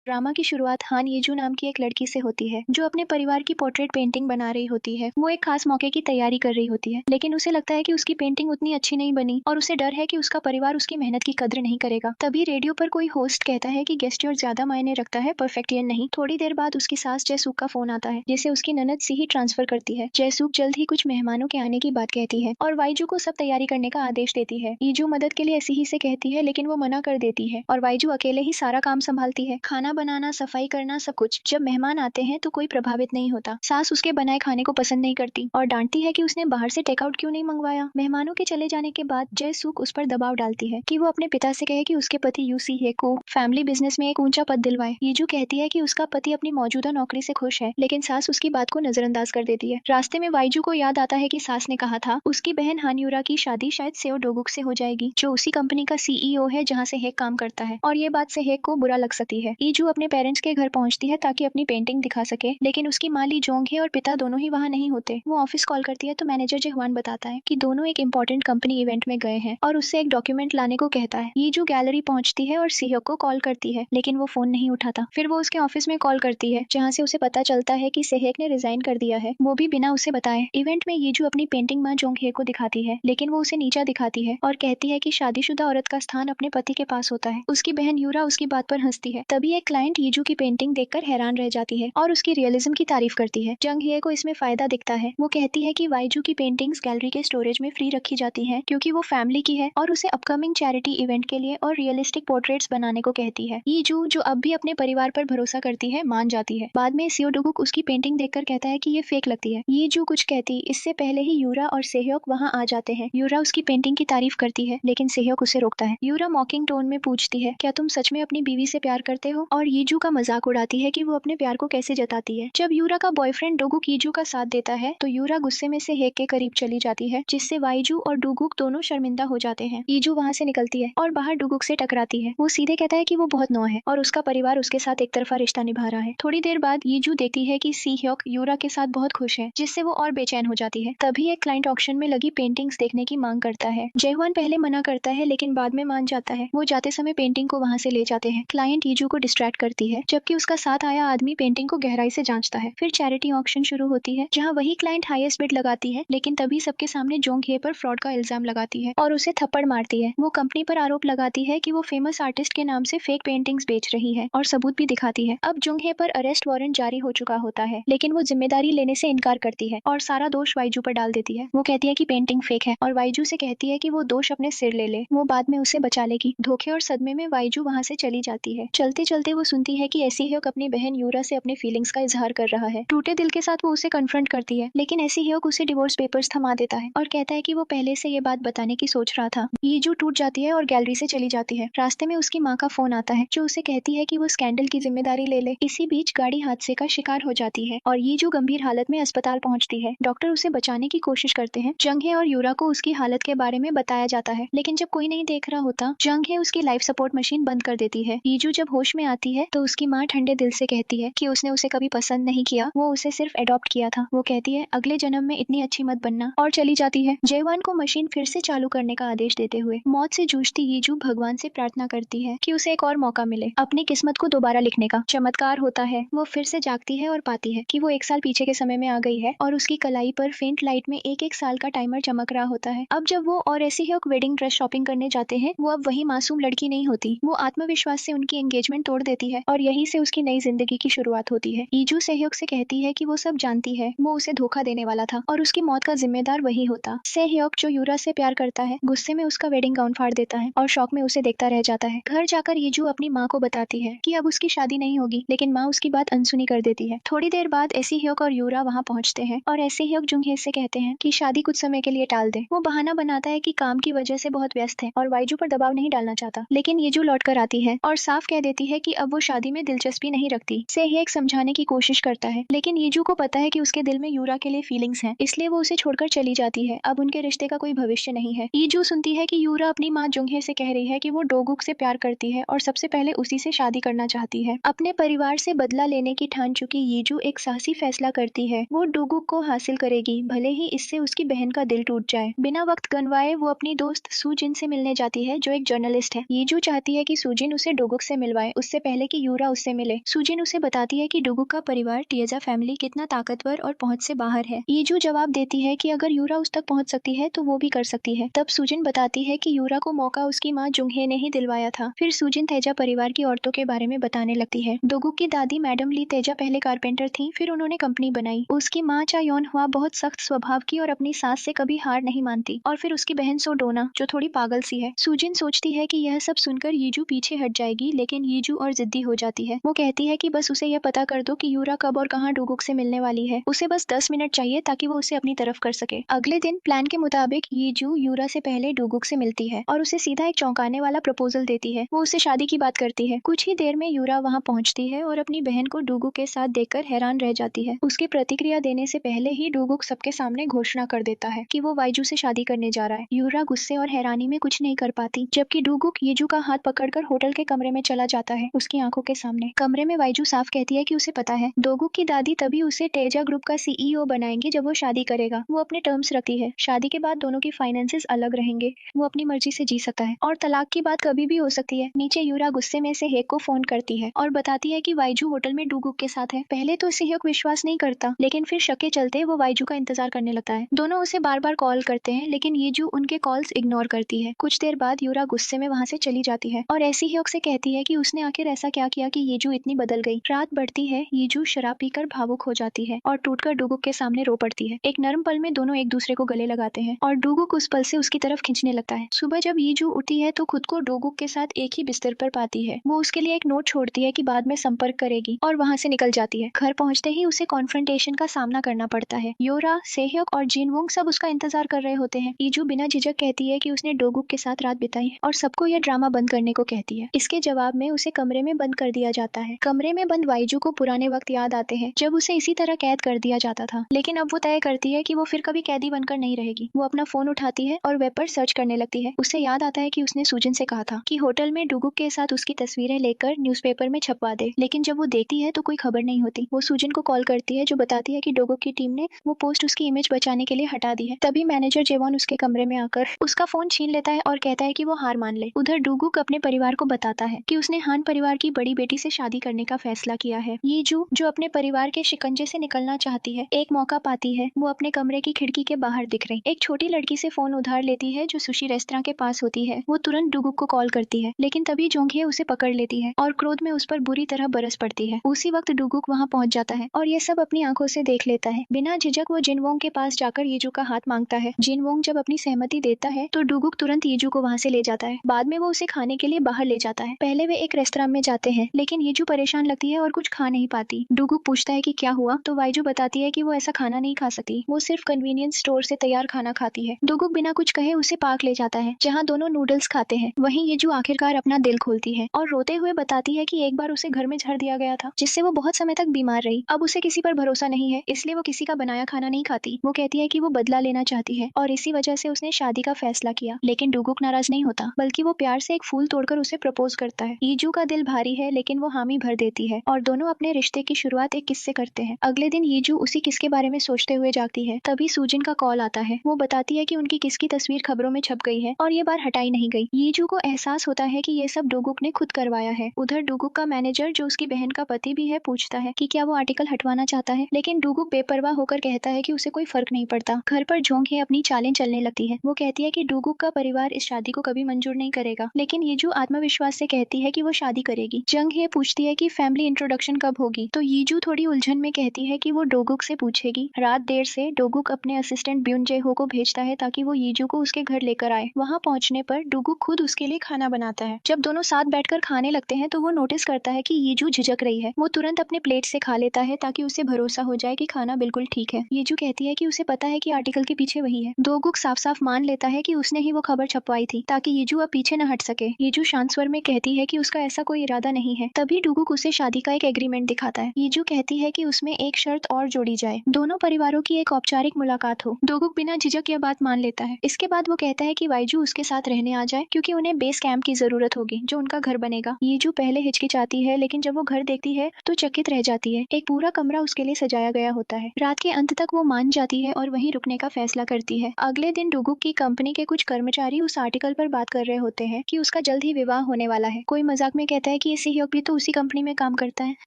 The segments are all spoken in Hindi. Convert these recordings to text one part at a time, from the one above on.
ड्रामा की शुरुआत हान येजू नाम की एक लड़की से होती है जो अपने परिवार की पोर्ट्रेट पेंटिंग बना रही होती है। वो एक खास मौके की तैयारी कर रही होती है, लेकिन उसे लगता है कि उसकी पेंटिंग उतनी अच्छी नहीं बनी और उसे डर है कि उसका परिवार उसकी मेहनत की कद्र नहीं करेगा। तभी रेडियो पर कोई होस्ट कहता है कि गेस्ट्योर ज्यादा मायने रखता है, परफेक्टियन नहीं। थोड़ी देर बाद उसकी सास जयसूख का फोन आता है, जिसे उसकी ननद सी ही ट्रांसफर करती है। जयसूख जल्द ही कुछ मेहमानों के आने की बात कहती है और वाइजू को सब तैयारी करने का आदेश देती है। ईजू मदद के लिए ऐसी ही से कहती है, लेकिन वो मना कर देती है और वाइजू अकेले ही सारा काम संभालती है, खाना बनाना, सफाई करना, सब कुछ। जब मेहमान आते हैं तो कोई प्रभावित नहीं होता। सास उसके बनाए खाने को पसंद नहीं करती और डांटती है कि उसने बाहर से टेकआउट क्यों नहीं मंगवाया। मेहमानों के चले जाने के बाद जयसूख उस पर दबाव डालती है कि वो अपने पिता से कहे कि उसके पति यूसी हे को फैमिली बिजनेस में एक ऊंचा पद दिलवाए। यीजू कहती है कि उसका पति अपनी मौजूदा नौकरी से खुश है, लेकिन सास उसकी बात को नजरअंदाज कर देती है। रास्ते में वाइजू को याद आता है कि सास ने कहा था उसकी बहन हानियुरा की शादी शायद सेओ डोगुक से हो जाएगी, जो उसी कंपनी का सीईओ है जहाँ से हेक काम करता है, और ये बात से हेक को बुरा लग सकती है। ईजू अपने पेरेंट्स के घर पहुंचती है ताकि अपनी पेंटिंग दिखा सके, लेकिन उसकी माँ ली जोंग है और पिता दोनों ही वहाँ नहीं होते। वो ऑफिस कॉल करती है तो मैनेजर जेहवान बताता है कि दोनों एक इंपॉर्टेंट कंपनी इवेंट में गए हैं और उससे एक डॉक्यूमेंट लाने को कहता है। ईजू गैलरी पहुंचती है और सीहोक को कॉल करती है, लेकिन वो फोन नहीं उठाता। फिर वो उसके ऑफिस में कॉल करती है, जहाँ से उसे पता चलता है कि सेहेक ने रिजाइन कर दिया है, वो भी बिना उसे बताए। इवेंट में यीजू अपनी पेंटिंग माँ जोंग हे को दिखाती है, लेकिन वो उसे नीचा दिखाती है और कहती है कि शादीशुदा औरत का स्थान अपने पति के पास होता है। उसकी बहन यूरा उसकी बात पर हंसती है। तभी एक क्लाइंट यीजू की पेंटिंग देखकर हैरान रह जाती है और उसकी रियलिज्म की तारीफ करती है। जंग हे को इसमें फायदा दिखता है। वो कहती है कि वाइजू की पेंटिंग्स गैलरी के स्टोरेज में फ्री रखी जाती है क्योंकि वो फैमिली की है, और उसे अपकमिंग चैरिटी इवेंट के लिए और रियलिस्टिक पोर्ट्रेट्स बनाने को कहती है। यीजू, जो अब भी अपने परिवार पर भरोसा करती है, मान जाती है। बाद में सियोडोगुक उसकी पेंटिंग देखकर कहता है कि ये फेक लगती है। यीजू कुछ कहती इससे पहले ही यूरा और सेह्योक वहाँ आ जाते हैं। यूरा उसकी पेंटिंग की तारीफ करती है, लेकिन सेह्योक उसे रोकता है। यूरा मॉकिंग टोन में पूछती है, क्या तुम सच में अपनी बीवी से प्यार करते हो? और यीजू का मजाक उड़ाती है कि वो अपने प्यार को कैसे जताती है। जब यूरा का बॉयफ्रेंड डोगुक यीजू का साथ देता है तो यूरा गुस्से में से हेक के करीब चली जाती है, जिससे वाइजू और डोगुक दोनों शर्मिंदा हो जाते हैं। यीजू वहाँ से निकलती है और बाहर डोगुक से टकराती है। वो सीधे कहता है कि वो बहुत नौ है और उसका परिवार उसके साथ एक तरफा रिश्ता निभा रहा है। थोड़ी देर बाद यीजू देखती है कि सी ह्योक यूरा के साथ बहुत खुश है, जिससे वो और बेचैन हो जाती है। तभी एक क्लाइंट ऑक्शन में लगी पेंटिंग्स देखने की मांग करता है। जेहवान पहले मना करता है, लेकिन बाद में मान जाता है। वो जाते समय पेंटिंग को वहाँ से ले जाते हैं। क्लाइंट यीजू को डिस्ट्रैक्ट करती है, जबकि उसका साथ आया आदमी पेंटिंग को गहराई से जांचता है। फिर चैरिटी ऑक्शन शुरू होती है, जहाँ वही क्लाइंट हाईएस्ट बिड लगाती है, लेकिन तभी सबके सामने जोंग हे पर फ्रॉड का इल्जाम लगाती है और उसे थप्पड़ मारती है। वो कंपनी पर आरोप लगाती है कि वो फेमस आर्टिस्ट के नाम से फेक पेंटिंग्स बेच रही है और सबूत भी दिखाती है। अब जोंग हे पर अरेस्ट वारंट जारी हो चुका होता है, लेकिन वो जिम्मेदारी लेने से इनकार करती है और सारा दोष वाइजू पर डाल देती है। वो कहती है कि पेंटिंग फेक है और वाइजू से कहती है कि वो दोष अपने सिर ले ले, वो बाद में उसे बचा लेगी। धोखे और सदमे में वाइजू वहाँ से चली जाती है। चलते चलते वो सुनती है कि ऐसी ह्योक अपनी बहन यूरा से अपने फीलिंग्स का इजहार कर रहा है। टूटे दिल के साथ वो उसे कन्फ्रंट करती है, लेकिन ऐसी ह्योक उसे डिवोर्स पेपर्स थमा देता है और कहता है कि वो पहले से ये बात बताने की सोच रहा था। यीजू टूट जाती है और गैलरी से चली जाती है। रास्ते में उसकी माँ का फोन आता है, जो उसे कहती है कि वो स्कैंडल की जिम्मेदारी ले ले। इसी बीच गाड़ी हादसे का शिकार हो जाती है और यीजू गंभीर हालत में अस्पताल पहुंचती है। डॉक्टर उसे बचाने की कोशिश करते हैं। जंग हे और यूरा को उसकी हालत के बारे में बताया जाता है, लेकिन जब कोई नहीं देख रहा होता, जंग हे उसकी लाइफ सपोर्ट मशीन बंद कर देती है। यीजू जब होश में आती है तो उसकी माँ ठंडे दिल से कहती है कि उसने उसे कभी पसंद नहीं किया, वो उसे सिर्फ एडॉप्ट किया था। वो कहती है अगले जन्म में इतनी अच्छी मत बनना, और चली जाती है। जयवान को मशीन फिर से चालू करने का आदेश देते हुए मौत से जूझती यीजू भगवान से प्रार्थना करती है कि उसे एक और मौका मिले अपनी किस्मत को दोबारा लिखने का। चमत्कार होता है, वो फिर से जागती है और पाती है कि वो 1 साल पीछे के समय में आ गई है और उसकी कलाई पर फेंट लाइट में एक एक साल का टाइमर चमक रहा होता है। अब जब वो और ऐसी ह्योक वेडिंग ड्रेस शॉपिंग करने जाते हैं, वो अब वही मासूम लड़की नहीं होती। वो आत्मविश्वास से उनकी एंगेजमेंट तोड़ देती है और यहीं से उसकी नई जिंदगी की शुरुआत होती है। यीजू सेह्योक से कहती है कि वो सब जानती है, वो उसे धोखा देने वाला था और उसकी मौत का जिम्मेदार वही होता। सेह्योक, जो यूरा से प्यार करता है, गुस्से में उसका वेडिंग गाउन फाड़ देता है और शौक में उसे देखता रह जाता है। घर जाकर यीजू अपनी माँ को बताती है कि अब उसकी शादी नहीं होगी, लेकिन माँ उसकी बात अनसुनी कर देती है। थोड़ी देर बाद ऐसी ह्योक और यूरा वहाँ पहुँचते हैं और ऐसे ह्योक जुंगहे से कहते हैं कि शादी कुछ समय के लिए टाल दे। वो बहाना बनाता है कि काम की वजह से बहुत व्यस्त है और वाइजू पर दबाव नहीं डालना चाहता, लेकिन यीजू लौट कर आती है और साफ कह देती है कि अब वो शादी में दिलचस्पी नहीं रखती। सेह्योक समझाने की कोशिश करता है, लेकिन यीजू को पता है कि उसके दिल में यूरा के लिए फीलिंग्स हैं, इसलिए वो उसे छोड़कर चली जाती है। अब उनके रिश्ते का कोई भविष्य नहीं है। यीजू सुनती है कि यूरा अपनी माँ जुंगहे से कह रही है कि वो डोगुक से प्यार करती है और सबसे पहले उसी से शादी करना चाहती है। अपने परिवार से बदला लेने की ठान चुकी यीजू एक साहसी फैसला करती है। वो डोगुक को हासिल करेगी, भले ही इससे उसकी बहन का दिल टूट जाए। बिना वक्त गंवाए वो अपनी दोस्त सुजिन से मिलने जाती है, जो एक जर्नलिस्ट है। यीजू चाहती है कि सुजिन उसे डोगुक से मिलवाए, उससे पहले पहले कि यूरा उससे मिले। सुजिन उसे बताती है कि डुगुक का परिवार टिएजा फैमिली कितना ताकतवर और पहुंच से बाहर है। यीजू जवाब देती है कि अगर यूरा उस तक पहुंच सकती है तो वो भी कर सकती है। तब सुजिन बताती है कि यूरा को मौका उसकी माँ जुंगहे ने ही दिलवाया था। फिर सुजिन तेजा परिवार की औरतों के बारे में बताने लगती है। डुगुक की दादी मैडम ली तेजा पहले कारपेंटर थी, फिर उन्होंने कंपनी बनाई। उसकी माँ चा योन हुआ बहुत सख्त स्वभाव की और अपनी सास से कभी हार नहीं मानती। और फिर उसकी बहन सो डोना जो थोड़ी पागल सी है। सुजिन सोचती है कि यह सब सुनकर यीजू पीछे हट जाएगी, लेकिन यीजू और जिद्दी हो जाती है। वो कहती है कि बस उसे यह पता कर दो कि यूरा कब और कहाँ डुगुक से मिलने वाली है। उसे बस 10 मिनट चाहिए ताकि वो उसे अपनी तरफ कर सके। अगले दिन प्लान के मुताबिक यीजू यूरा से पहले डुगुक से मिलती है और उसे सीधा एक चौंकाने वाला प्रपोजल देती है। वो उससे शादी की बात करती है। कुछ ही देर में यूरा वहाँ पहुँचती है और अपनी बहन को डुगुक के साथ देखकर हैरान रह जाती है। उसकी प्रतिक्रिया देने से पहले ही डुगुक सबके सामने घोषणा कर देता है कि वो वाइजू से शादी करने जा रहा है। यूरा गुस्से और हैरानी में कुछ नहीं कर पाती, जबकि डुगुक यीजू का हाथ पकड़कर होटल के कमरे में चला जाता है उसकी आंखों के सामने। कमरे में वाइजू साफ कहती है कि उसे पता है डुगुक की दादी तभी उसे तेजा ग्रुप का सीईओ बनाएंगे जब वो शादी करेगा। वो अपने टर्म्स रखती है। शादी के बाद दोनों की फाइनेंसेस अलग रहेंगे, वो अपनी मर्जी से जी सकता है और तलाक की बात कभी भी हो सकती है। नीचे यूरा गुस्से में से हेक को फोन करती है और बताती है कि वाइजू होटल में डुगुक के साथ है। पहले तो इसे हेक विश्वास नहीं करता, लेकिन फिर शक के चलते वो वाइजू का इंतजार करने लगता है। दोनों उसे बार बार कॉल करते हैं, लेकिन यीजू उनके कॉल्स इग्नोर करती है। कुछ देर बाद यूरा गुस्से में वहाँ से चली जाती है और ऐसी हेक से कहती है कि उसने आखिर ऐसा क्या किया कि यीजू इतनी बदल गई। रात बढ़ती है, यीजू शराब पीकर भावुक हो जाती है और टूटकर डुगुक के सामने रो पड़ती है। एक नरम पल में दोनों एक दूसरे को गले लगाते हैं और डुगुक उस पल से उसकी तरफ खींचने लगता है। सुबह जब यीजू उठती है तो खुद को डुगुक के साथ एक ही बिस्तर पर पाती है। वो उसके लिए एक नोट छोड़ती है कि बाद में संपर्क करेगी और वहाँ से निकल जाती है। घर पहुँचते ही उसे कॉन्फ्रंटेशन का सामना करना पड़ता है। योरा, सेहयक और जिनवोंग सब उसका इंतजार कर रहे होते हैं। यीजू बिना झिझक कहती है कि उसने डुगुक के साथ रात बिताई है और सबको यह ड्रामा बंद करने को कहती है। इसके जवाब में उसे कमरे में बंद कर दिया जाता है। कमरे में बंद वाइजू को पुराने वक्त याद आते हैं जब उसे इसी तरह कैद कर दिया जाता था, लेकिन अब वो तय करती है कि वो फिर कभी कैदी बनकर नहीं रहेगी। वो अपना फोन उठाती है और वेब पर सर्च करने लगती है। उसे याद आता है कि उसने सुजिन से कहा था कि होटल में डुगुक के साथ उसकी तस्वीरें लेकर न्यूज़पेपर में छपवा दे, लेकिन जब वो देखती है तो कोई खबर नहीं होती। वो सुजिन को कॉल करती है जो बताती है कि डुगुक की टीम ने वो पोस्ट उसकी इमेज बचाने के लिए हटा दी है। तभी मैनेजर जेवॉन उसके कमरे में आकर उसका फोन छीन लेता है और कहता है कि वो हार मान ले। उधर डुगुक अपने परिवार को बताता है कि उसने हान परिवार की बड़ी बेटी से शादी करने का फैसला किया है। यीजू जो अपने परिवार के शिकंजे से निकलना चाहती है, एक मौका पाती है। वो अपने कमरे की खिड़की के बाहर दिख रही एक छोटी लड़की से फोन उधार लेती है जो सुशी रेस्तरां के पास होती है। वो तुरंत डुगुक को कॉल करती है, लेकिन तभी जोंघे उसे पकड़ लेती है और क्रोध में उस पर बुरी तरह बरस पड़ती है। उसी वक्त डुगुक वहाँ पहुंच जाता है और ये सब अपनी आंखों से देख लेता है। बिना झिझक वो जिनवोंग के पास जाकर यीजू का हाथ मांगता है। जिनवोंग जब अपनी सहमति देता है तो डुगुक तुरंत यीजू को वहाँ से ले जाता है। बाद में वो उसे खाने के लिए बाहर ले जाता है। पहले वे एक रेस्तरां में जाते हैं, लेकिन यीजू परेशान लगती है और कुछ खा नहीं पाती। डुगुक पूछता है कि क्या हुआ, तो वाइजू बताती है कि वो ऐसा खाना नहीं खा सकती, वो सिर्फ कन्वीनियंस स्टोर से तैयार खाना खाती है। डुगुक बिना कुछ कहे उसे पार्क ले जाता है जहाँ दोनों नूडल्स खाते हैं। वहीं यीजू आखिरकार अपना दिल खोलती है और रोते हुए बताती है कि एक बार उसे घर में झड़ दिया गया था, जिससे वो बहुत समय तक बीमार रही। अब उसे किसी पर भरोसा नहीं है, इसलिए वो किसी का बनाया खाना नहीं खाती। वो कहती है कि वो बदला लेना चाहती है और इसी वजह से उसने शादी का फैसला किया। लेकिन डुगुक नाराज नहीं होता, बल्कि वो प्यार से एक फूल तोड़कर उसे प्रपोज करता है। यीजू का दिल भारी है, लेकिन वो हामी भर देती है और दोनों अपने रिश्ते की शुरुआत एक किस्से करते हैं। अगले दिन यीजू उसी किस के बारे में सोचते हुए जागती है। तभी सुजिन का कॉल आता है। वो बताती है कि उनकी किस की तस्वीर खबरों में छप गई है और ये बार हटाई नहीं गई। यीजू को एहसास होता है कि ये सब डुगुक ने खुद करवाया है। उधर डुगुक का मैनेजर जो उसकी बहन का पति भी है पूछता है कि क्या वो आर्टिकल हटवाना चाहता है, लेकिन डुगुक बेपरवाह होकर कहता है कि उसे कोई फर्क नहीं पड़ता। घर पर जोंघे अपनी चालें चलने लगती है। वो कहती है कि डुगुक का परिवार इस शादी को कभी मंजूर नहीं करेगा, लेकिन यीजू आत्मविश्वास से कहती है कि वो शादी करेगी। जंघे पूछती है कि फैमिली इंट्रोडक्शन कब होगी, तो यीजू थोड़ी उलझन में कहती है कि वो डोगुक से पूछेगी। रात देर से डोगुक अपने असिस्टेंट ब्यूनजे हो को भेजता है ताकि वो यीजू को उसके घर लेकर आए। वहाँ पहुंचने पर डुगुक खुद उसके लिए खाना बनाता है। जब दोनों साथ बैठकर खाने लगते हैं तो वो नोटिस करता है कि यीजू झिझक रही है। वो तुरंत अपने प्लेट से खा लेता है ताकि उसे भरोसा हो जाए कि खाना बिल्कुल ठीक है। यीजू कहती है कि उसे पता है कि आर्टिकल के पीछे वही है। डोगुक साफ साफ मान लेता है कि उसने ही वो खबर छपवाई थी ताकि यीजू अब पीछे न हट सके। यीजू शांत स्वर में कहती है कि उसका ऐसा कोई इरादा नहीं है। तभी डुगुक उसे शादी का एक एग्रीमेंट दिखाता है। यीजू कहती है कि उसमें एक शर्त और जोड़ी जाए, दोनों परिवारों की एक औपचारिक मुलाकात हो। डोगुक बिना झिझक यह बात मान लेता है। इसके बाद वो कहता है कि वाइजू उसके साथ रहने आ जाए क्योंकि उन्हें बेस कैंप की जरूरत होगी जो उनका घर बनेगा। यीजू पहले हिचकिचाती है, लेकिन जब वो घर देखती है तो चकित रह जाती है। एक पूरा कमरा उसके लिए सजाया गया होता है। रात के अंत तक वो मान जाती है और वहीं रुकने का फैसला करती है। अगले दिन डुगुक की कंपनी के कुछ कर्मचारी उस आर्टिकल पर बात कर रहे होते हैं कि उसका जल्द ही विवाह होने वाला है। कोई मजाक में कहता है कि ये सेहयोग भी तो उसी कंपनी में काम करता है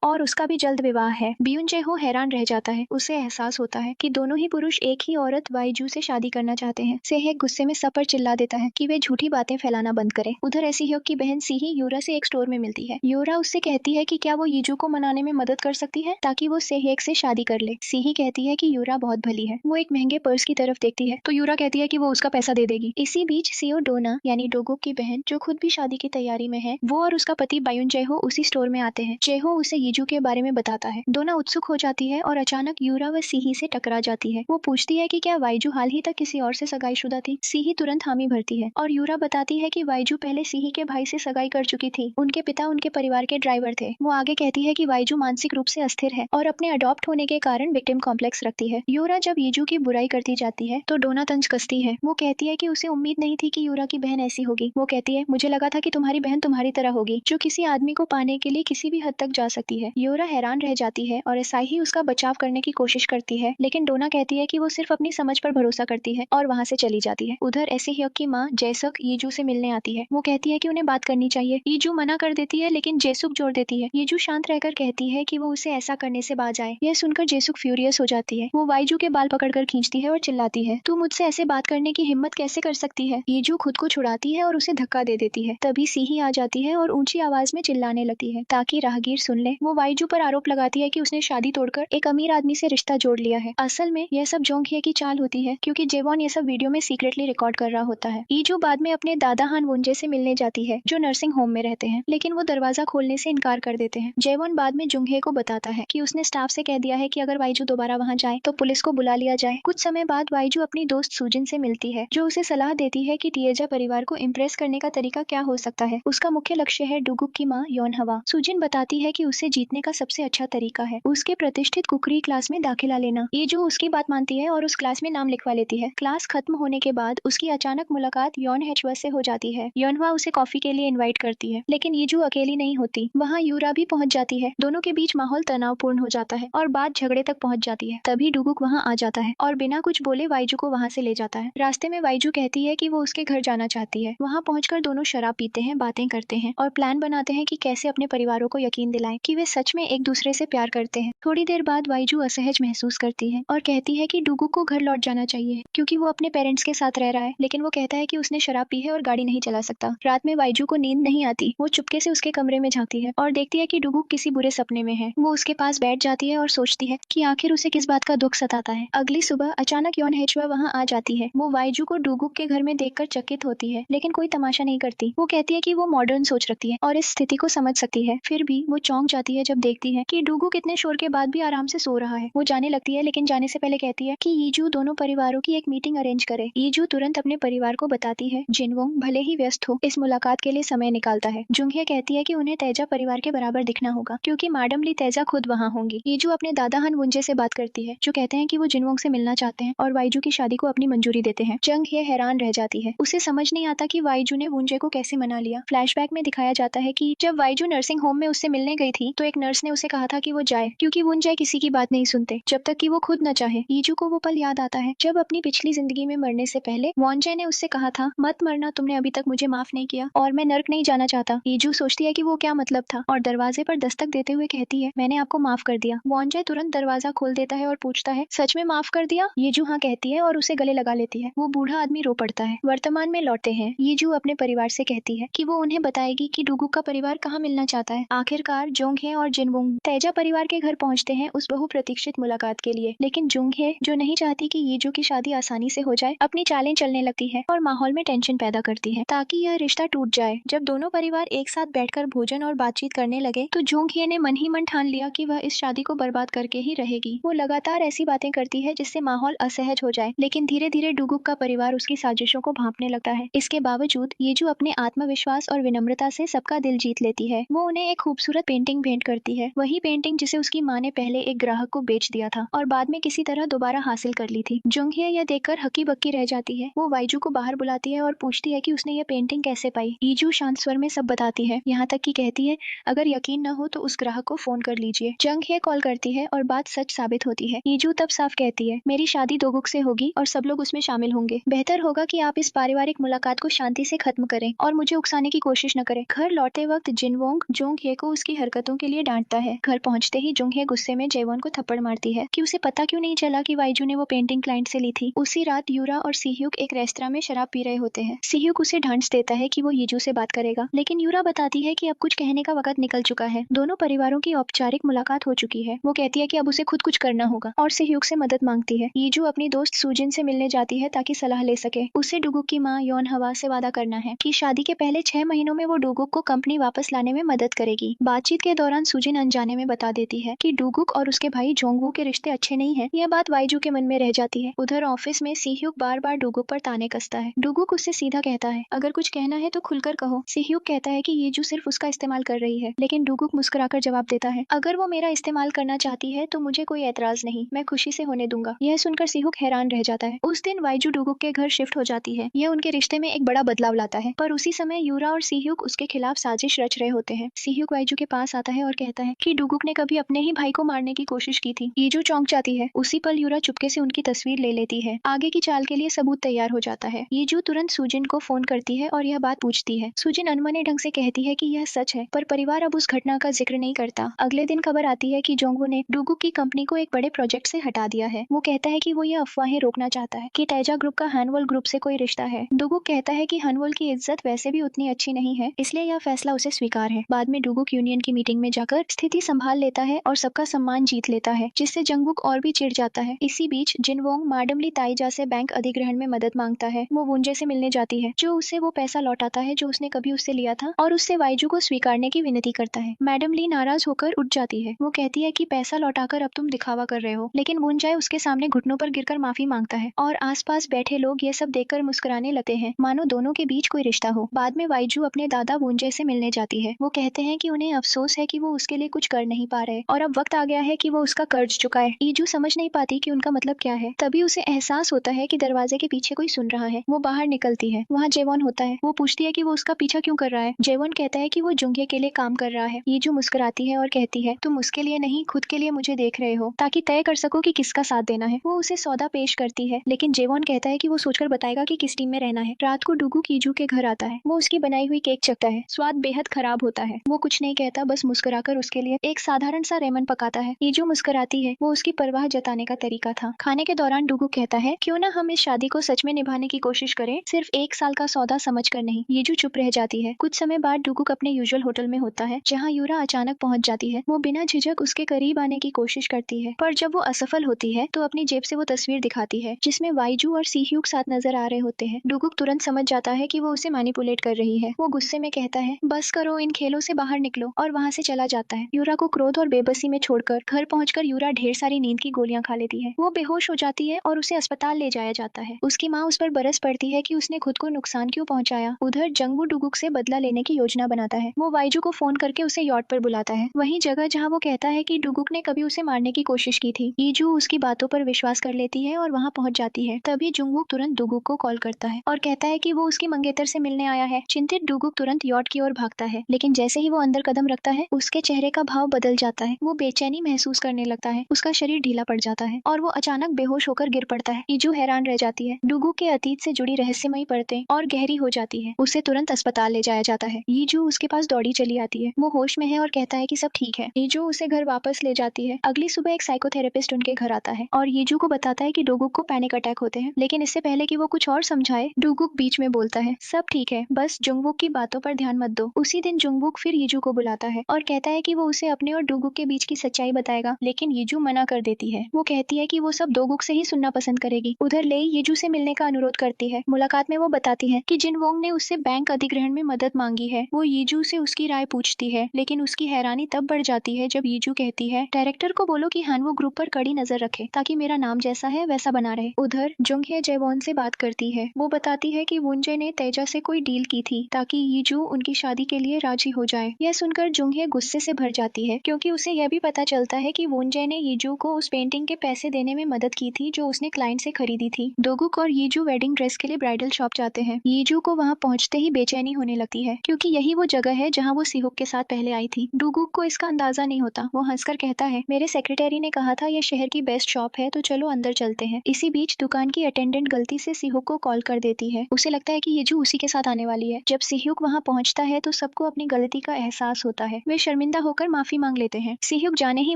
और उसका भी जल्द विवाह है। ब्यून जेहो हैरान रह जाता है। उसे एहसास होता है कि दोनों ही पुरुष एक ही औरत वाइजू से शादी करना चाहते हैं। सेहयोग गुस्से में सब पर चिल्ला देता है कि वे झूठी बातें फैलाना बंद करे। उधर एसीह्योक की बहन सीही यूरा से एक स्टोर में मिलती है। यूरा उससे कहती है कि क्या वो यीजू को मनाने में मदद कर सकती है ताकि वो सेहयोग से शादी कर ले। सीही कहती है कि यूरा बहुत भली है। वो एक महंगे पर्स की तरफ देखती है तो यूरा कहती है कि वो उसका पैसा दे देगी। इसी बीच सीओ डोना यानी डोगुक की बहन जो खुद भी शादी की तैयारी में है, वो और उसका पति बायुन जेहो उसी स्टोर में आते हैं। जेहो उसे यीजू के बारे में बताता है। डोना उत्सुक हो जाती है और अचानक यूरा व सीही से टकरा जाती है। वो पूछती है कि क्या वाइजू हाल ही तक किसी और से सगाईशुदा थी। सीही तुरंत हामी भरती है और यूरा बताती है कि वाइजू पहले सीही के भाई से सगाई कर चुकी थी। उनके पिता उनके परिवार के ड्राइवर थे। वो आगे कहती है कि वाइजू मानसिक रूप से अस्थिर है और अपने अडॉप्ट होने के कारण विक्टिम कॉम्प्लेक्स रखती है। यूरा जब यीजू की बुराई करती जाती है तो डोना तंज कसती है। वो कहती है कि उसे उम्मीद नहीं थी कि यूरा की बहन ऐसी होगी। वो कहती है, मुझे लगा था कि तुम्हारी बहन तुम्हारी तरह होगी, जो किसी आदमी को पाने के लिए किसी भी हद तक जा सकती है। यूरा हैरान रह जाती है और ऐसा ही उसका बचाव करने की कोशिश करती है, लेकिन डोना कहती है कि वो सिर्फ अपनी समझ पर भरोसा करती है और वहाँ से चली जाती है। उधर एसीह्योक की माँ जेसुक यीजू से मिलने आती है। वो कहती है कि उन्हें बात करनी चाहिए। यीजू मना कर देती है, लेकिन जेसुक जोर देती है। यीजू शांत रहकर कहती है कि वो उसे ऐसा करने से बाज आए। यह सुनकर जेसुक फ्यूरियस हो जाती है। वो वाइजू के बाल पकड़कर खींचती है और चिल्लाती है, तू मुझसे ऐसे बात करने की हिम्मत कैसे कर सकती है। यीजू खुद को छुड़ाती है और उसे धक्का दे देती है। तभी सीही आ जाती है और ऊंची आवाज में चिल्लाने लगती है ताकि राहगीर सुन ले। वो वाइजू पर आरोप लगाती है कि उसने शादी तोड़कर एक अमीर आदमी से रिश्ता जोड़ लिया है। असल में यह सब जोंगहे की चाल होती है, क्योंकि जेवॉन ये सब वीडियो में सीक्रेटली रिकॉर्ड कर रहा होता है। यीजू बाद में अपने दादा हान वुंजे से मिलने जाती है, जो नर्सिंग होम में रहते हैं, लेकिन वो दरवाजा खोलने से इनकार कर देते हैं। जेवॉन बाद में जुंगहे को बताता है कि उसने स्टाफ से कह दिया है कि अगर वाइजू दोबारा वहाँ जाए तो पुलिस को बुला लिया जाए। कुछ समय बाद वाइजू अपनी दोस्त सुजिन से मिलती है, जो उसे सलाह देती है कि टिएजा परिवार को इम्प्रेस करने का तरीका क्या हो सकता है। उसका मुख्य लक्ष्य है डुगुक की माँ योनहवा। सुजिन बताती है कि उसे जीतने का सबसे अच्छा तरीका है उसके प्रतिष्ठित कुकरी क्लास में दाखिला लेना। ये जो उसकी बात मानती है और उस क्लास में नाम लिखवा लेती है। क्लास खत्म होने के बाद उसकी अचानक मुलाकात योनहेचवा से हो जाती है। योनहवा उसे कॉफी के लिए इनवाइट करती है, लेकिन यीजू अकेली नहीं होती। वहाँ यूरा भी पहुंच जाती है। दोनों के बीच माहौल तनावपूर्ण हो जाता है और बात झगड़े तक पहुंच जाती है। तभी डुगुक वहाँ आ जाता है और बिना कुछ बोले वाइजू को वहाँ से ले जाता है। रास्ते में वाइजू कहती है कि वो उसके घर जाना चाहती है। वहाँ पहुंचकर दोनों शराब पीते हैं, बातें करते हैं और प्लान बनाते हैं कि कैसे अपने परिवारों को यकीन दिलाएं कि वे सच में एक दूसरे से प्यार करते हैं। थोड़ी देर बाद वाइजू असहज महसूस करती है और कहती है कि डुगुक को घर लौट जाना चाहिए, क्योंकि वो अपने पेरेंट्स के साथ रह रहा है, लेकिन वो कहता है कि उसने शराब पी है और गाड़ी नहीं चला सकता। रात में वाइजू को नींद नहीं आती। वो चुपके से उसके कमरे में झांकती है और देखती है कि डुगुक किसी बुरे सपने में है। वो उसके पास बैठ जाती है और सोचती है कि आखिर उसे किस बात का दुख सताता है। अगली सुबह अचानक योनहेचवा वहाँ आ जाती है। वो वाइजू को डुगुक के घर में देखकर चकित होती है, लेकिन कोई तमाशा नहीं करती। वो कहती है कि वो मॉडर्न सोच रखती है और इस स्थिति को समझ सकती है। फिर भी वो चौंक जाती है जब देखती है कि डुगुक इतने शोर के बाद भी आराम से सो रहा है। वो जाने लगती है, लेकिन जाने से पहले कहती है कि यीजू दोनों परिवारों की एक मीटिंग अरेंज करे। यीजू तुरंत अपने परिवार को बताती है। जिनवोंग भले ही व्यस्त हो, इस मुलाकात के लिए समय निकालता है। जुंगहे कहती है कि उन्हें तेजा परिवार के बराबर दिखना होगा, क्योंकि मैडम ली तेजा खुद वहाँ होंगी। यीजू अपने दादा हन वुंजे से बात करती है, जो कहते हैं कि वो जिनवोंग से मिलना चाहते हैं और वाइजू की शादी को अपनी मंजूरी देते हैं। जंगहे हैरान रह जाती है। उसे समझ नहीं आता कि वाइजू ने वुंजे को कैसे मना लिया। फ्लैशबैक में दिखाया जाता है कि जब वाइजू नर्सिंग होम में उससे मिलने गई थी तो एक नर्स ने उसे कहा था कि वो जाए, क्योंकि वुंजे किसी की बात नहीं सुनते जब तक कि वो खुद न चाहे। यीजू को वो पल याद आता है जब अपनी पिछली जिंदगी में मरने से पहले वॉन्जे ने उससे कहा था, मत मरना, तुमने अभी तक मुझे माफ नहीं किया और मैं नर्क नहीं जाना चाहता। यीजू सोचती है कि वो क्या मतलब था और दरवाजे पर दस्तक देते हुए कहती है, मैंने आपको माफ कर दिया। वॉन्जे तुरंत दरवाजा खोल देता है और पूछता है, सच में माफ कर दिया? यीजू हाँ कहती है और उसे गले लगा लेती है। वो बूढ़ा आदमी रो पड़ता है। वर्तमान में लौटते हैं। यीजू अपने परिवार से कहती है कि वो उन्हें बताएगी कि डुगुक का परिवार कहाँ मिलना चाहता है। आखिरकार जोंगहे और जिनवोंग तेजा परिवार के घर पहुंचते हैं उस बहुप्रतीक्षित मुलाकात के लिए, लेकिन जुंगहे, जो नहीं चाहती कि यीजू की शादी आसानी से हो जाए, अपनी चालें चलने लगती है और माहौल में टेंशन पैदा करती है ताकि यह रिश्ता टूट जाए। जब दोनों परिवार एक साथ बैठकर भोजन और बातचीत करने लगे तो जुंगहे ने मन ही मन ठान लिया कि वह इस शादी को बर्बाद करके ही रहेगी। वो लगातार ऐसी बातें करती है जिससे माहौल असहज हो जाए, लेकिन धीरे धीरे डुगुक का परिवार उसकी साजिशों को भांपने लगता है। इसके बावजूद यीजू अपने आत्मविश्वास और विनम्रता से सबका दिल जीत लेती है। वो उन्हें एक खूबसूरत पेंटिंग भेंट करती है, वही पेंटिंग जिसे उसकी माँ ने पहले एक ग्राहक को बेच दिया था और बाद में किसी तरह दोबारा हासिल कर ली थी। जुंगहे यह देखकर हक्की बक्की रह जाती है। वो वाइजू को बाहर बुलाती है और पूछती है कि उसने ये पेंटिंग कैसे पाई। यीजू शांत स्वर में सब बताती है, यहाँ तक कि कहती है, अगर यकीन न हो तो उस ग्राहक को फोन कर लीजिए। जंगहे कॉल करती है और बात सच साबित होती है। यीजू तब साफ कहती है, मेरी शादी डोगुक से होगी और सब लोग उसमें शामिल होंगे। बेहतर होगा कि आप इस पारिवारिक मुलाकात को शांति से खत्म करें और मुझे उकसाने की कोशिश न करें। घर लौटते वक्त बाद जिनवोंग जोंग हे को उसकी हरकतों के लिए डांटता है। घर पहुंचते ही जोंग हे गुस्से में जेवॉन को थप्पड़ मारती है कि उसे पता क्यों नहीं चला कि वाइजू ने वो पेंटिंग क्लाइंट से ली थी। उसी रात यूरा और सीह्यूक एक रेस्तरां में शराब पी रहे होते हैं। सीह्यूक उसे ढांढस देता है कि वो यीजू से बात करेगा, लेकिन यूरा बताती है कि अब कुछ कहने का वक्त निकल चुका है। दोनों परिवारों की औपचारिक मुलाकात हो चुकी है। वो कहती है कि अब उसे खुद कुछ करना होगा और सीह्यूक से मदद मांगती है। यीजू अपनी दोस्त सूजिन से मिलने जाती है ताकि सलाह ले सके। उसे डुगुक की मां योन हवा से वादा करना है कि शादी के पहले 6 महीनों में वो डुगुक को कंपनी वापस लाने में मदद करेगी। बातचीत के दौरान सूजिन अनजाने में बता देती है कि डुगुक और उसके भाई जोंगवू के रिश्ते अच्छे नहीं है। यह बात वाइजू के मन में रह जाती है। उधर ऑफिस में सीह्यूक बार बार डुगुक पर ताने कसता है। डुगुक उससे सीधा कहता है, अगर कुछ कहना है तो खुलकर कहो। सीह्यूक कहता है कि यीजू सिर्फ उसका इस्तेमाल कर रही है, लेकिन डुगुक मुस्कुराकर जवाब देता है, अगर वो मेरा इस्तेमाल करना चाहती है तो मुझे कोई एतराज नहीं, मैं खुशी से होने दूंगा। यह सुनकर सीह्यूक हैरान रह जाता है। उस दिन वाइजू डुगुक के घर शिफ्ट हो जाती है। यह उनके रिश्ते में एक बड़ा बदलाव लाता है, पर उसी समय यूरा और सीह्यूक उसके खिलाफ साजिश रच रहे होते हैं। सीह्यूक वाइजू के पास आता है और कहता है कि डुगुक ने कभी अपने ही भाई को मारने की कोशिश की थी। यीजू चौंक जाती है। उसी पल यूरा चुपके से उनकी तस्वीर ले लेती है। आगे की चाल के लिए सबूत तैयार हो जाता है। यीजू तुरंत सूजिन को फोन करती है और यह बात पूछती है। सूजिन अनमने ढंग से कहती है कि यह सच है, पर परिवार अब उस घटना का जिक्र नहीं करता। अगले दिन खबर आती है कि जोंगवू ने डुगुक की कंपनी को एक बड़े प्रोजेक्ट से हटा दिया है। वो कहता है कि वो यह अफवाहें रोकना चाहता है कि तेजा ग्रुप का हनवोल ग्रुप से कोई रिश्ता है। डुगुक कहता है कि हनवोल की इज्जत वैसे भी उतनी अच्छी नहीं है, इसलिए यह फैसला उसे स्वीकार है। बाद में डुगुक यूनियन की मीटिंग में जाकर स्थिति संभाल लेता है और सबका सम्मान जीत लेता है, जिससे जंगवुक और भी चिढ़ जाता है। इसी बीच जिनवोंग माडमली ताइजा से बैंक अधिग्रहण में मदद मांगता है। वो वुंजे से मिलने जाती है, जो उसे वो पैसा लौटाता है जो उसने कभी उससे लिया था, और उससे वाइजू को स्वीकारने की विनती करता है। मैडम ली नाराज होकर उठ जाती है। वो कहती है कि पैसा लौटाकर अब तुम दिखावा कर रहे हो, लेकिन वुंजाए उसके सामने घुटनों पर गिरकर माफी मांगता है और आसपास बैठे लोग ये सब देखकर मुस्कुराने लगते हैं, मानो दोनों के बीच कोई रिश्ता हो। बाद में वाइजू अपने दादा वुंजे से मिलने जाती है। वो कहते हैं कि उन्हें अफसोस है कि वो उसके लिए कुछ कर नहीं पा रहे और अब वक्त आ गया है कि वो उसका कर्ज चुकाए। ईजू समझ नहीं पाती कि उनका मतलब क्या है। तभी उसे एहसास होता है कि दरवाजे के पीछे कोई सुन रहा है। वो बाहर निकलती है। वहाँ जेवॉन होता है। वो पूछती है कि वो उसका पीछा क्यों कर रहा है। जेवॉन कहता है कि वो जुंगे के लिए काम कर रहा है। ईजू मुस्कुराती है और कहती है, तुम उसके लिए नहीं खुद के लिए मुझे देख रहे हो, ताकि तय कर सको कि किसका साथ देना है। वो उसे सौदा पेश करती है, लेकिन जेवॉन कहता है कि वो सोचकर बताएगा कि किस टीम में रहना है। रात को डुगुक ईजू के घर आता है। वो उसकी बनाई हुई केक चखता है। स्वाद बेहद खराब होता है। वो कुछ नहीं कहता, बस मुस्कुराकर उसके लिए एक साधारण सा रेमन पकाता है। ईजू मुस्कुराती है। वो उसकी परवाह जताने का तरीका था। खाने के दौरान डुगुक कहता है, क्यों ना हम इस शादी को सच में निभाने की कोशिश करें, सिर्फ 1 साल का सौदा समझकर नहीं। यीजू चुप रह जाती है। कुछ समय बाद डुगुक अपने यूजुअल होटल में होता है, जहाँ यूरा अचानक पहुंच जाती है। वो बिना झिझक उसके करीब आने की कोशिश करती है, पर जब वो असफल होती है तो अपनी जेब से वो तस्वीर दिखाती है, जिसमें वाइजू और सीह्यूक साथ नजर आ रहे होते हैं। डुगुक तुरंत समझ जाता है कि वो उसे मैनिपुलेट कर रही है। वो गुस्से में कहता है, बस करो, इन खेलों से बाहर निकलो, और वहाँ से चला जाता है। यूरा को क्रोध और बेबसी में छोड़कर घर पहुंचकर यूरा ढेर सारी नींद की गोलियां खा लेती है। वो बेहोश हो जाती है और उसे अस्पताल ले जाया जाता है। उसकी माँ उस पर बरस पड़ती है कि उसने खुद को नुकसान क्यों पहुंचाया। उधर जंगवू डुगुक से बदला लेने की योजना बनाता है। वो वाइजू को फोन करके उसे यॉट पर बुलाता है, वही जगह जहाँ वो कहता है कि डुगुक ने कभी उसे मारने की कोशिश की थी। ईजू उसकी बातों पर विश्वास कर लेती है और वहाँ पहुंच जाती है। तभी जुंगवुक तुरंत डुगुक को कॉल करता है और कहता है कि वो उसकी मंगेतर से मिलने आया है। चिंतित डुगुक तुरंत यॉट की ओर भागता है, लेकिन जैसे ही वो अंदर कदम रखता है, उसके चेहरे का भाव बदल जाता है। वो बेचैनी महसूस करने लगता है। उसका शरीर ढीला पड़ जाता है और वो अचानक बेहोश होकर गिर पड़ता है। ईजू हैरान रह जाती है। डुगुक के अतीत से जुड़ी रहस्यमयी परतें और गहरी हो जाती है। उसे तुरंत अस्पताल ले जाया जाता है। ईजू उसके पास दौड़ी चली आती है। वो होश में है और कहता है कि सब ठीक है। ईजू उसे घर वापस ले जाती है। अगली सुबह एक साइकोथेरेपिस्ट उनके घर आता है और ईजू को बताता है कि डुगुक को पैनिक अटैक होते हैं, लेकिन इससे पहले कि वो कुछ और समझाए, डुगुक बीच में बोलता है, सब ठीक है, बस जुंगवुक की बातों पर ध्यान मत दो। उसी दिन जुंगवुक फिर यीजू को बुलाता है और कहता है कि वो उसे अपने और डुगुक के बीच की सच्चाई बताएगा, लेकिन यीजू मना कर देती है। वो कहती है कि वो सब डुगुक से ही सुनना पसंद करेगी। उधर लेई यीजू से मिलने का अनुरोध करती है। मुलाकात में वो बताती है कि जिनवोंग ने उससे बैंक अधिग्रहण में मदद मांगी है। वो यीजू से उसकी राय पूछती है, लेकिन उसकी हैरानी तब बढ़ जाती है जब यीजू कहती है, डायरेक्टर को बोलो कि हानवो ग्रुप पर कड़ी नजर रखे, ताकि मेरा नाम जैसा है वैसा बना रहे। उधर जुंगहे जेवॉन से बात करती है। वो बताती है कि वुंजे ने तेजा से कोई डील की थी ताकि यीजू उनकी शादी के लिए राजी हो जाए। यह सुनकर जुंगहे गुस्से से भर जाती है, क्योंकि उसे यह भी पता चलता है कि वुंजे ने यीजू को उस पेंटिंग के पैसे देने में मदद की थी जो उसने क्लाइंट से खरीदी थी। डुगुक और यीजू वेडिंग ड्रेस के लिए ब्राइडल शॉप जाते हैं। यीजू को वहाँ पहुंचते ही बेचैनी होने लगती है, क्योंकि यही वो जगह है जहाँ वो सीहुक के साथ पहले आई थी। डुगुक को इसका अंदाजा नहीं होता। वो हंसकर कहता है, मेरे सेक्रेटरी ने कहा था ये शहर की बेस्ट शॉप है, तो चलो अंदर चलते हैं। इसी बीच दुकान की अटेंडेंट गलती से सीहुक को कॉल कर देती है। उसे लगता है कि यीजू उसी के साथ आने वाली है। जब सीहुक वहाँ पहुंचता है तो सब सबको अपनी गलती का एहसास होता है। वे शर्मिंदा होकर माफी मांग लेते हैं। सीह्युक जाने ही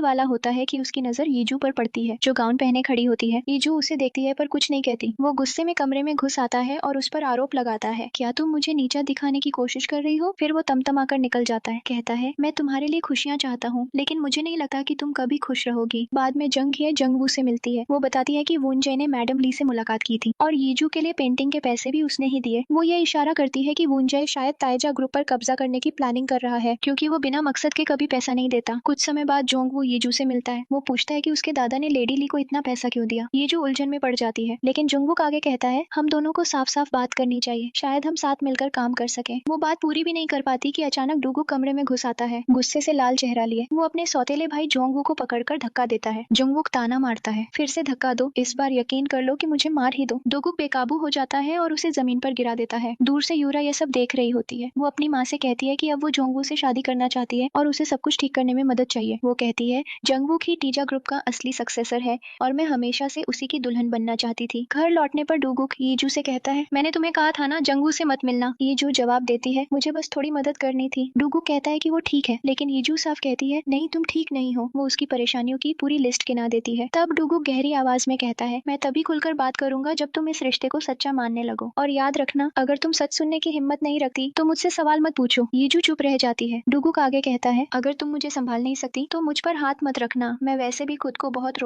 वाला होता है कि उसकी नजर यीजू पर पड़ती है, जो गाउन पहने खड़ी होती है। यीजू उसे देखती है पर कुछ नहीं कहती। वो गुस्से में कमरे में घुस आता है और उस पर आरोप लगाता है, क्या तुम मुझे नीचा दिखाने की कोशिश कर रही हो? फिर वो तमतमाकर निकल जाता है, कहता है मैं तुम्हारे लिए खुशियां चाहता हूँ, लेकिन मुझे नहीं लगता कि तुम कभी खुश रहोगी। बाद में जंग जंगवू से मिलती है। वो बताती है कि वूनजाए ने मैडम ली से मुलाकात की थी और यीजू के लिए पेंटिंग के पैसे भी उसने ही दिए। वो ये इशारा करती है कि वूनजाए शायद ताइजा ग्रुप पर कब्जा करने की प्लानिंग कर रहा है, क्योंकि वो बिना मकसद के कभी पैसा नहीं देता। कुछ समय बाद जोंगवू यीजू से मिलता है। वो पूछता है कि उसके दादा ने लेडी ली को इतना पैसा क्यों दिया। यीजू उलझन में पड़ जाती है, लेकिन जोंगवू आगे कहता है हम दोनों को साफ साफ बात करनी चाहिए, शायद हम साथ मिलकर काम कर सके। वो बात पूरी भी नहीं कर पाती कि अचानक डूगू कमरे में घुस आता है, गुस्से से लाल चेहरा लिए। वो अपने सौतेले भाई जोंगवू को पकड़कर धक्का देता है। जोंगवू ताना मारता है, फिर से धक्का दो, इस बार यकीन कर लो कि मुझे मार ही दो। डूगू बेकाबू हो जाता है और उसे जमीन पर गिरा देता है। दूर से यूरा यह सब देख रही होती है। वो अपनी माँ से कहती है कि अब वो जोंगवू से शादी करना चाहती है और उसे सब कुछ ठीक करने में मदद चाहिए। वो कहती है जंगवू ही टीजा ग्रुप का असली सक्सेसर है और मैं हमेशा से उसी की दुल्हन बनना चाहती थी। घर लौटने पर डूगू यीजू से कहता है मैंने तुम्हें कहा था ना जंगवू से मत मिलना। यीजू जवाब देती है मुझे बस थोड़ी मदद करनी थी। डूगू कहता है कि वो ठीक है, लेकिन यीजू साफ कहती है नहीं तुम ठीक नहीं हो। वो उसकी परेशानियों की पूरी लिस्ट गिना देती है। तब डूगू गहरी आवाज में कहता है मैं तभी खुलकर बात करूंगा जब तुम इस रिश्ते को सच्चा मानने लगो, और याद रखना अगर तुम सच सुनने की हिम्मत नहीं रखती तो मुझसे सवाल मत पूछो। यीजू चुप रह जाती है। डूगू आगे कहता है अगर तुम मुझे संभाल नहीं सकती तो मुझ पर हाथ मत रखना, मैं वैसे भी खुद को बहुत